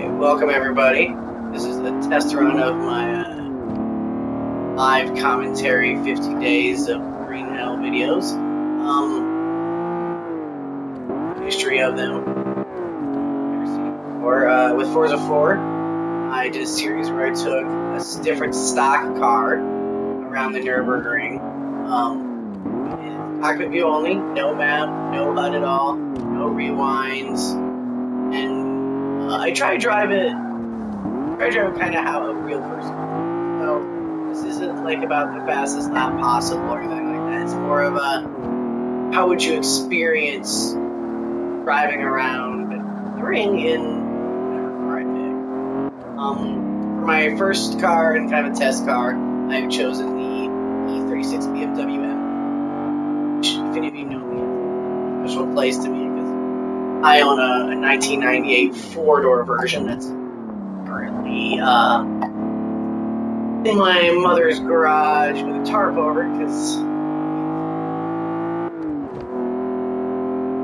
Welcome everybody. This is a test run of my live commentary 50 days of Green Hell videos. History of them. Never seen it before. With Forza 4, I did a series where I took a different stock car around the Nürburgring. Cockpit view only, no map, no HUD at all, no rewinds, and I try to drive it kind of how a real person would. So this isn't like about the fastest lap possible or anything like that. It's more of a how would you experience driving around the ring in whatever car I pick. For my first car and kind of a test car, I've chosen the E36 BMW M, which, if any of you know me, is a special place to me because I own a 1998 four-door version that's currently in my mother's garage with a tarp over it,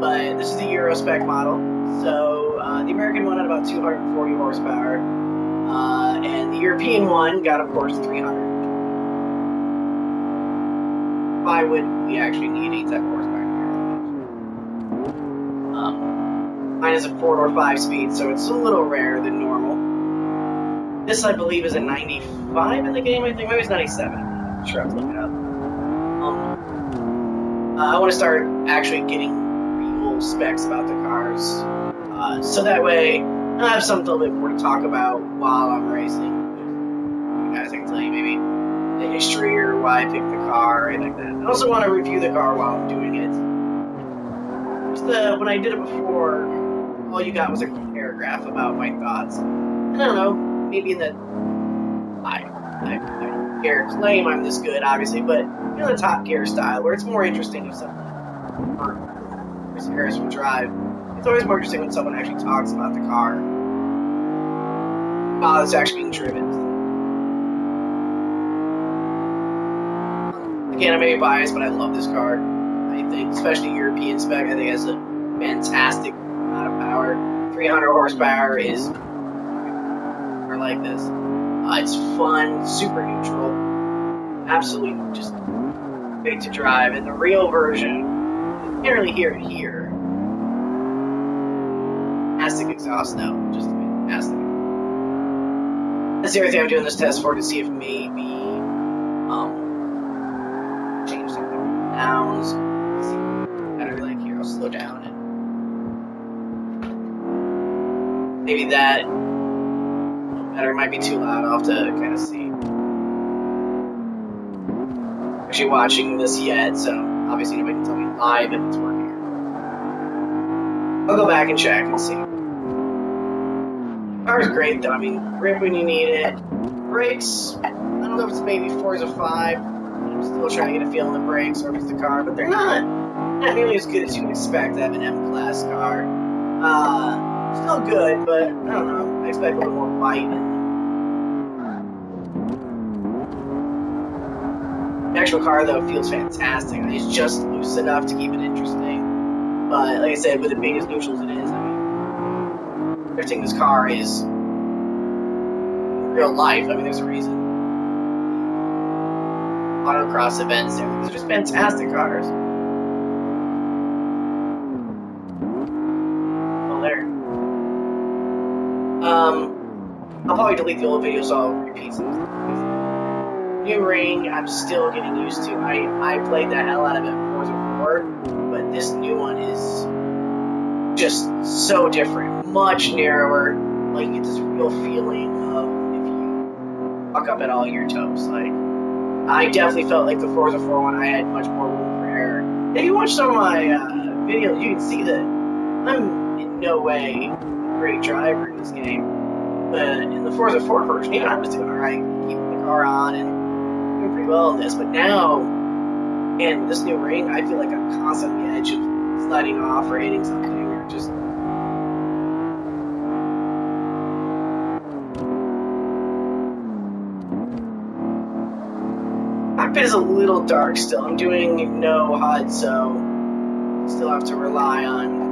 but this is the Euro spec model, so the American one had about 240 horsepower, and the European one got, of course, 300. Why would we actually need 8 type of horsepower here? Mine is a 4 or 5 speed, so it's a little rarer than normal. This, I believe, is a 95 in the game, I think. Maybe it's 97. I'm not sure, I have to look it up. I want to start actually getting real specs about the cars, so that way I have something a little bit more to talk about while I'm racing. You guys, I can tell you maybe the history or why I picked the car and like that. I also want to review the car while I'm doing it. When I did it before, all you got was a paragraph about my thoughts. And I don't know, maybe in the I don't dare claim I'm this good, obviously, but you know the Top Gear style, where it's more interesting if someone or Chris Harris would drive. It's always more interesting when someone actually talks about the car while it's actually being driven. Again, I may be biased, but I love this car. I think, especially European spec, I think it has a fantastic amount of power. 300 horsepower is like this. It's fun, super neutral, absolutely just great to drive. And the real version, you can't really hear it here. Fantastic exhaust though, just fantastic. That's the other thing I'm doing this test for, to see if maybe change something downs. I don't really like here. I'll slow down and maybe that better. It might be too loud. I'll have to kind of see. Actually watching this yet, so obviously nobody can tell me live if it's working. I'll go back and check and see. Car's great though. I mean, grip when you need it. Brakes, I don't know if it's maybe Forza 5. I'm still trying to get a feel on the brakes or if it's the car, but they're not nearly as good as you would expect to have an M-Class car. Still good, but I don't know. I expect a little more bite in them. The actual car, though, feels fantastic. It's just loose enough to keep it interesting. But, like I said, with it being as neutral as it is, I mean, drifting this car is real life. I mean, there's a reason. Autocross events, they're just fantastic cars. Well, there. I'll probably delete the old video, so I'll repeat some stuff. New ring, I'm still getting used to. I played the hell out of it Forza 4, but this new one is just so different, much narrower. Like, you get this real feeling of if you fuck up at all your toes. Like, I definitely felt like the Forza 4 one, I had much more room for error. If you watch some of my videos, you can see that I'm in no way a great driver in this game. But in the Forza 4 version, even I was doing alright, keeping the car on and doing pretty well in this. But now, and with this new ring, I feel like I'm constantly on the edge of sliding off or hitting something or just... Cockpit is a little dark still. I'm doing no HUD, so still have to rely on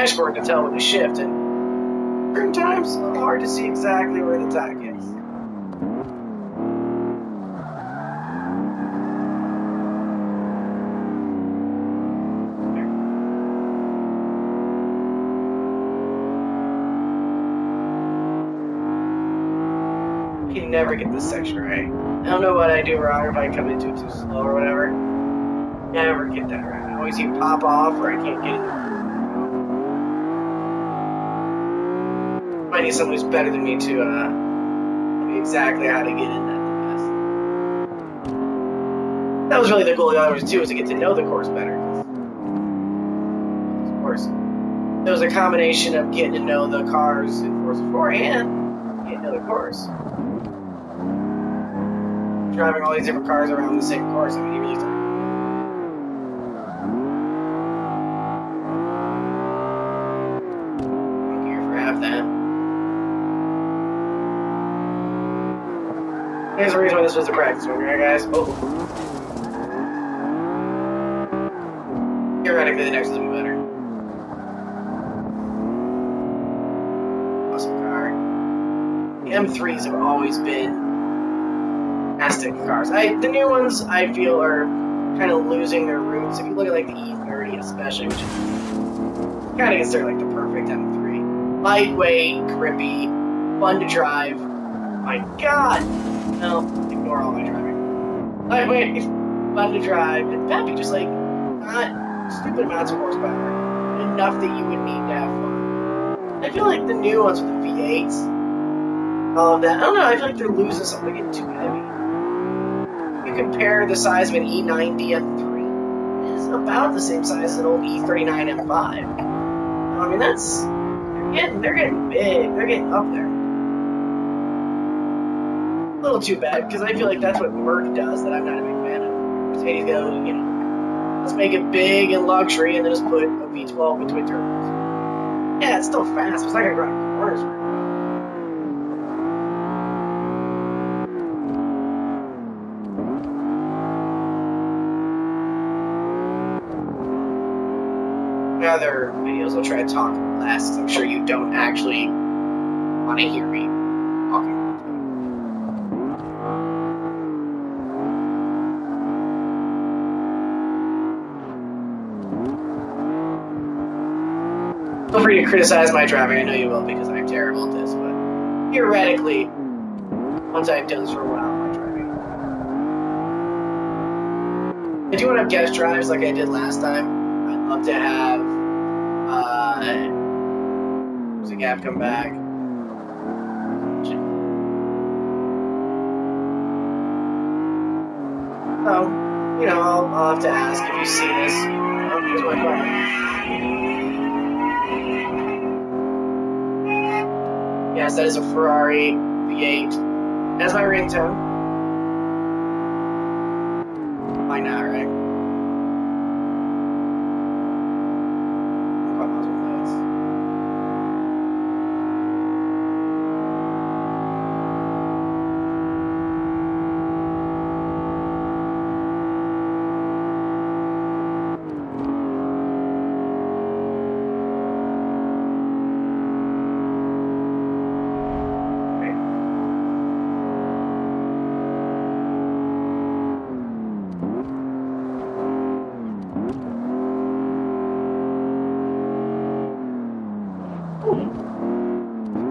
dashboard to tell when to shift, and certain times it's a little hard to see exactly where the tach is. I can never get this section right. I don't know what I do wrong, if I come into it too slow or whatever. Never get that right. I always either pop off or I can't get in the groove. I need someone who's better than me to tell me exactly how to get in that the best. That was really the goal of the others too, was to get to know the course better. Of course, there was a combination of getting to know the cars in Forza 4 and getting to know the course. Driving all these different cars around the same course, I mean, you really don't. I'm here for half that. Here's the reason why this was a practice one, right, guys? Oh. Theoretically, the next is going to be better. Awesome car. The M3s have always been fantastic cars. The new ones, I feel, are kind of losing their roots. If you look at like the E30 especially, which is kind of considered like the perfect M3. Lightweight, grippy, fun to drive. Oh my god! No, ignore all my driving. Lightweight, fun to drive, and peppy, just like not stupid amounts of horsepower. Enough that you would need to have fun. I feel like the new ones with the V8s, all of that, I don't know, I feel like they're losing something, they're getting too heavy. You compare the size of an E90 M3, it's about the same size as an old E39 M5. I mean, they're getting big, they're getting up there. A little too bad, because I feel like that's what Merc does that I'm not a big fan of. Mercedes goes, you know, let's make it big and luxury and then just put a V12 with twin turbos. Yeah, it's still fast, but it's not going to grind corners very well. In other videos, I'll try to talk less, because I'm sure you don't actually want to hear me talking. Feel free to criticize my driving, I know you will, because I'm terrible at this, but theoretically, once I've done this for a while, my driving. I do want to have guest drives like I did last time. I'd love to have, who's the gap come back? Oh, you know, I'll have to ask if you see this. Oh, here's my car. Yes, that is a Ferrari V8. That's my ringtone. Why not, right?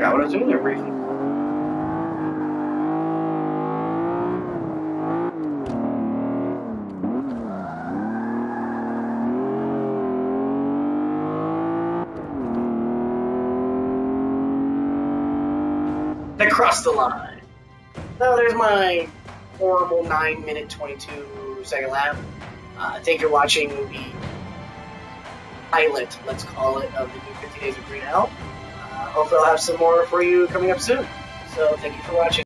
Forgot what I was doing there briefly. I crossed the line. So there's my horrible 9-minute 22-second lap. Thank you for watching the pilot, let's call it, of the new 50 Days of Green Hell. Hopefully I'll have some more for you coming up soon. So thank you for watching.